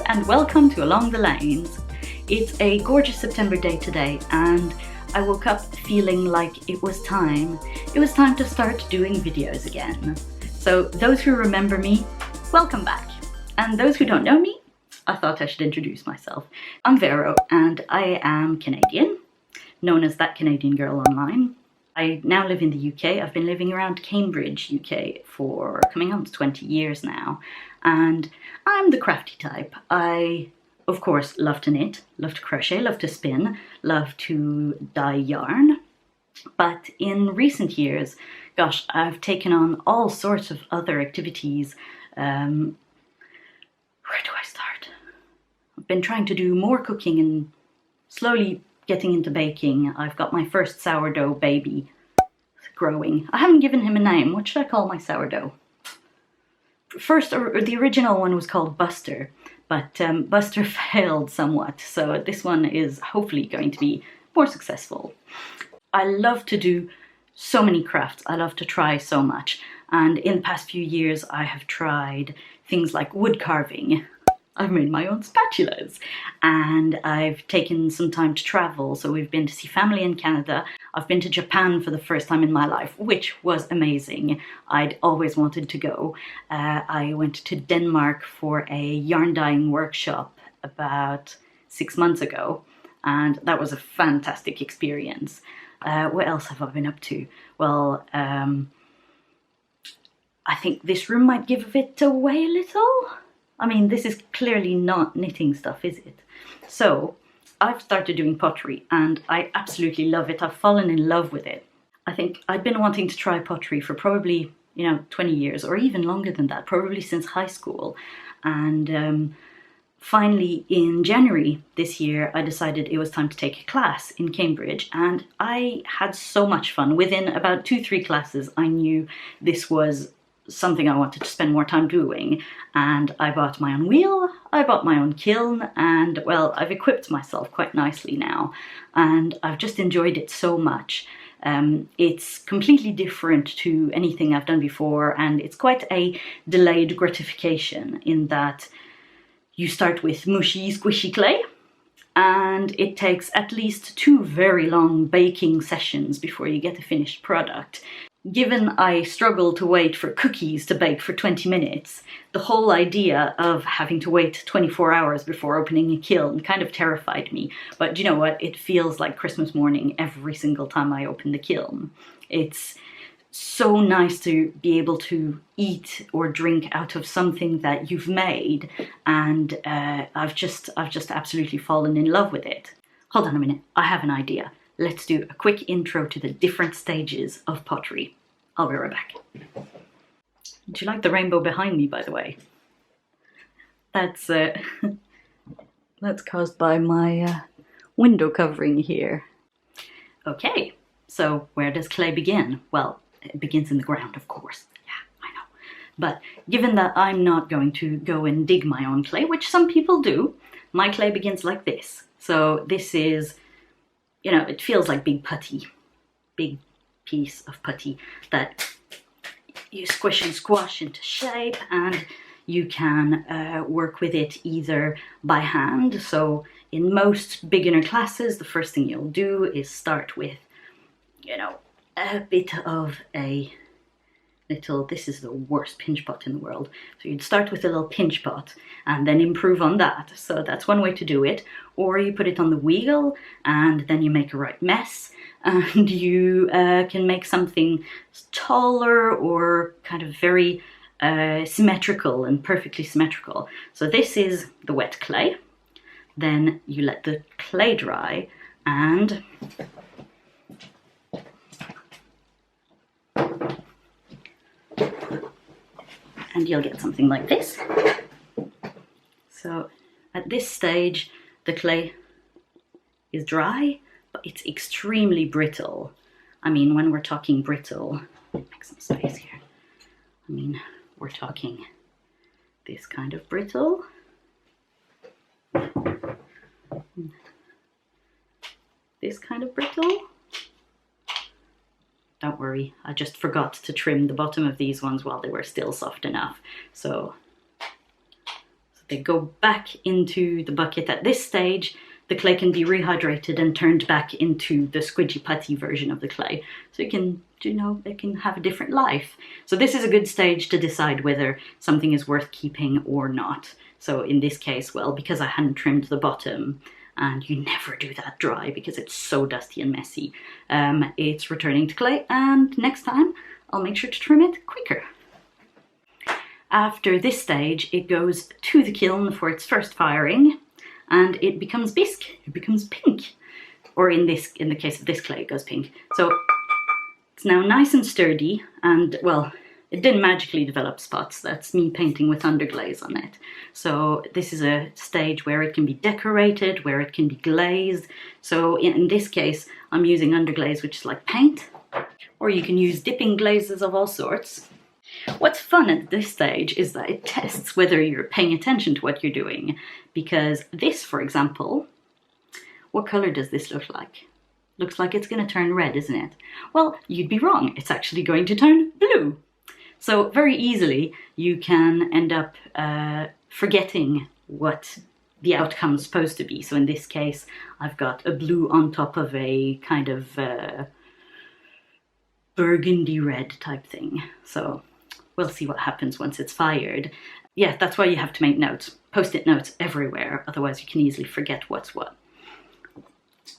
and welcome to Along the Lanes. It's a gorgeous September day today and I woke up feeling like it was time. It was time to start doing videos again. So those who remember me, welcome back. And those who don't know me, I thought I should introduce myself. I'm Vero and I am Canadian, known as That Canadian Girl online. I now live in the UK. I've been living around Cambridge, UK for coming on to 20 years now. And I'm the crafty type. I, of course, love to knit, love to crochet, love to spin, love to dye yarn. But in recent years, gosh, I've taken on all sorts of other activities. Where do I start? I've been trying to do more cooking and slowly getting into baking. I've got my first sourdough baby growing. I haven't given him a name. What should I call my sourdough? First, or the original one was called Buster, but Buster failed somewhat, so this one is hopefully going to be more successful. I love to do so many crafts. I love to try so much, and in the past few years I have tried things like wood carving. I've made my own spatulas, and I've taken some time to travel. So we've been to see family in Canada. I've been to Japan for the first time in my life, which was amazing. I'd always wanted to go. I went to Denmark for a yarn dyeing workshop about 6 months ago, and that was a fantastic experience. What else have I been up to? Well, I think this room might give it away a little. I mean, this is clearly not knitting stuff, is it? So I've started doing pottery and I absolutely love it. I've fallen in love with it. I think I've been wanting to try pottery for probably, 20 years or even longer than that, probably since high school. And finally in January this year, I decided it was time to take a class in Cambridge, and I had so much fun. Within about 2-3 classes, I knew this was something I wanted to spend more time doing, and I bought my own wheel, I bought my own kiln, and well, I've equipped myself quite nicely now, and I've just enjoyed it so much. It's completely different to anything I've done before, and it's quite a delayed gratification in that you start with mushy, squishy clay, and it takes at least 2 very long baking sessions before you get a finished product. Given I struggle to wait for cookies to bake for 20 minutes, the whole idea of having to wait 24 hours before opening a kiln kind of terrified me. But you know what? It feels like Christmas morning every single time I open the kiln. It's so nice to be able to eat or drink out of something that you've made, and I've just absolutely fallen in love with it. Hold on a minute, I have an idea. Let's do a quick intro to the different stages of pottery. I'll be right back. Do you like the rainbow behind me, by the way? That's caused by my window covering here. Okay, so where does clay begin? Well, it begins in the ground, of course. Yeah, I know. But given that I'm not going to go and dig my own clay, which some people do, my clay begins like this. So this is, it feels like big putty, big piece of putty that you squish and squash into shape, and you can work with it either by hand. So in most beginner classes, the first thing you'll do is start with, a bit of a little, this is the worst pinch pot in the world. So you'd start with a little pinch pot and then improve on that. So that's one way to do it. Or you put it on the wheel and then you make a right mess, and you can make something taller or kind of very symmetrical and perfectly symmetrical. So this is the wet clay. Then you let the clay dry and you'll get something like this. So at this stage, the clay is dry, but it's extremely brittle. I mean, when we're talking brittle, make some space here. I mean, we're talking this kind of brittle. This kind of brittle. Don't worry, I just forgot to trim the bottom of these ones while they were still soft enough. So They go back into the bucket. At this stage, the clay can be rehydrated and turned back into the squidgy putty version of the clay. So you can, you know, they can have a different life. So this is a good stage to decide whether something is worth keeping or not. So in this case, well, because I hadn't trimmed the bottom, and you never do that dry because it's so dusty and messy, it's returning to clay, and next time I'll make sure to trim it quicker. After this stage, it goes to the kiln for its first firing, and it becomes bisque, it becomes pink. Or in the case of this clay, it goes pink. So it's now nice and sturdy, and well, it didn't magically develop spots. That's me painting with underglaze on it. So this is a stage where it can be decorated, where it can be glazed. So in this case, I'm using underglaze, which is like paint, or you can use dipping glazes of all sorts. What's fun at this stage is that it tests whether you're paying attention to what you're doing. Because this, for example, what color does this look like? Looks like it's going to turn red, isn't it? Well, you'd be wrong. It's actually going to turn blue. So very easily you can end up forgetting what the outcome is supposed to be. So in this case, I've got a blue on top of a kind of burgundy red type thing. So we'll see what happens once it's fired. Yeah, that's why you have to make notes, post-it notes everywhere, otherwise you can easily forget what's what.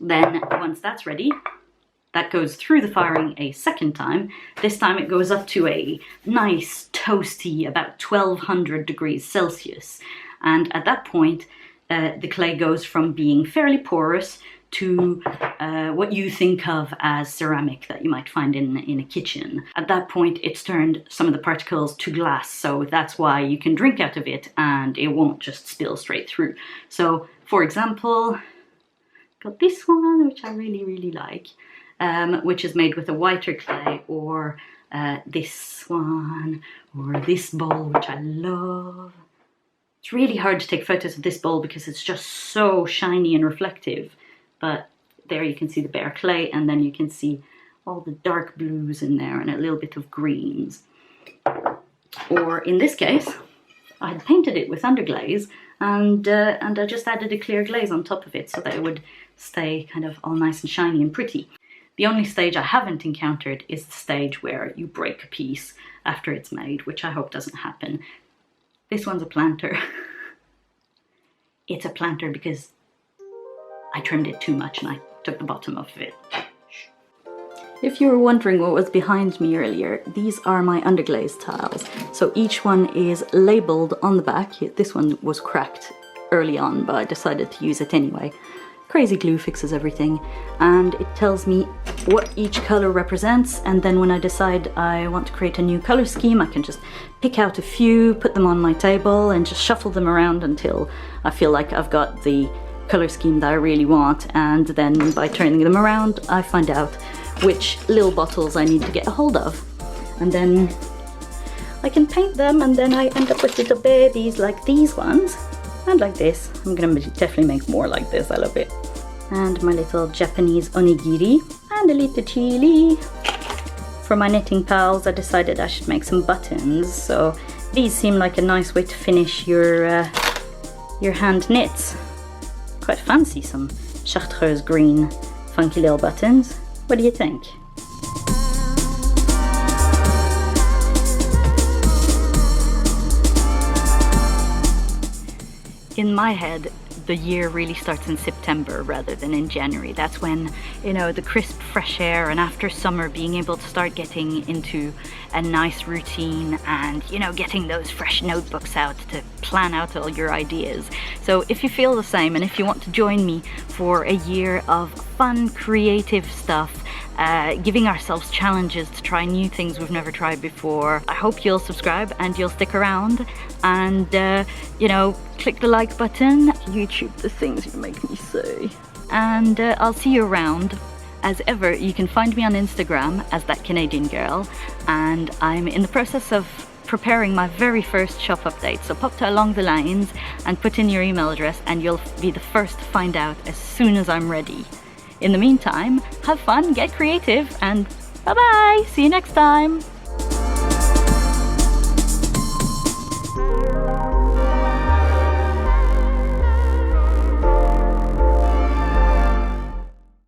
Then once that's ready, that goes through the firing a second time. This time it goes up to a nice toasty, about 1200 degrees Celsius. And at that point, the clay goes from being fairly porous to what you think of as ceramic that you might find in a kitchen. At that point, it's turned some of the particles to glass, so that's why you can drink out of it and it won't just spill straight through. So, for example, got this one, which I really, really like, which is made with a whiter clay, or this one, or this bowl, which I love. It's really hard to take photos of this bowl because it's just so shiny and reflective. But there you can see the bare clay, and then you can see all the dark blues in there and a little bit of greens. Or in this case, I had painted it with underglaze, and I just added a clear glaze on top of it so that it would stay kind of all nice and shiny and pretty. The only stage I haven't encountered is the stage where you break a piece after it's made, which I hope doesn't happen. This one's a planter. It's a planter because I trimmed it too much and I took the bottom off of it. If you were wondering what was behind me earlier, these are my underglaze tiles. So each one is labelled on the back. This one was cracked early on, but I decided to use it anyway. Crazy glue fixes everything, and it tells me what each colour represents, and then when I decide I want to create a new colour scheme, I can just pick out a few, put them on my table and just shuffle them around until I feel like I've got the colour scheme that I really want, and then by turning them around I find out which little bottles I need to get a hold of, and then I can paint them, and then I end up with little babies like these ones. And like this. I'm gonna definitely make more like this, I love it. And my little Japanese onigiri, and a little chili. For my knitting pals, I decided I should make some buttons, so these seem like a nice way to finish your hand knits. Quite fancy, some chartreuse green funky little buttons. What do you think? In my head, the year really starts in September rather than in January. That's when, you know, the crisp fresh air, and after summer being able to start getting into a nice routine and, you know, getting those fresh notebooks out to plan out all your ideas. So if you feel the same, and if you want to join me for a year of fun, creative stuff, giving ourselves challenges to try new things we've never tried before, I hope you'll subscribe and you'll stick around, and you know, click the like button. YouTube, the things you make me say. And I'll see you around. As ever, you can find me on Instagram as That Canadian Girl, and I'm in the process of preparing my very first shop update, so pop to Along the Lines and put in your email address and you'll be the first to find out as soon as I'm ready. In the meantime, have fun, get creative, and bye bye! See you next time!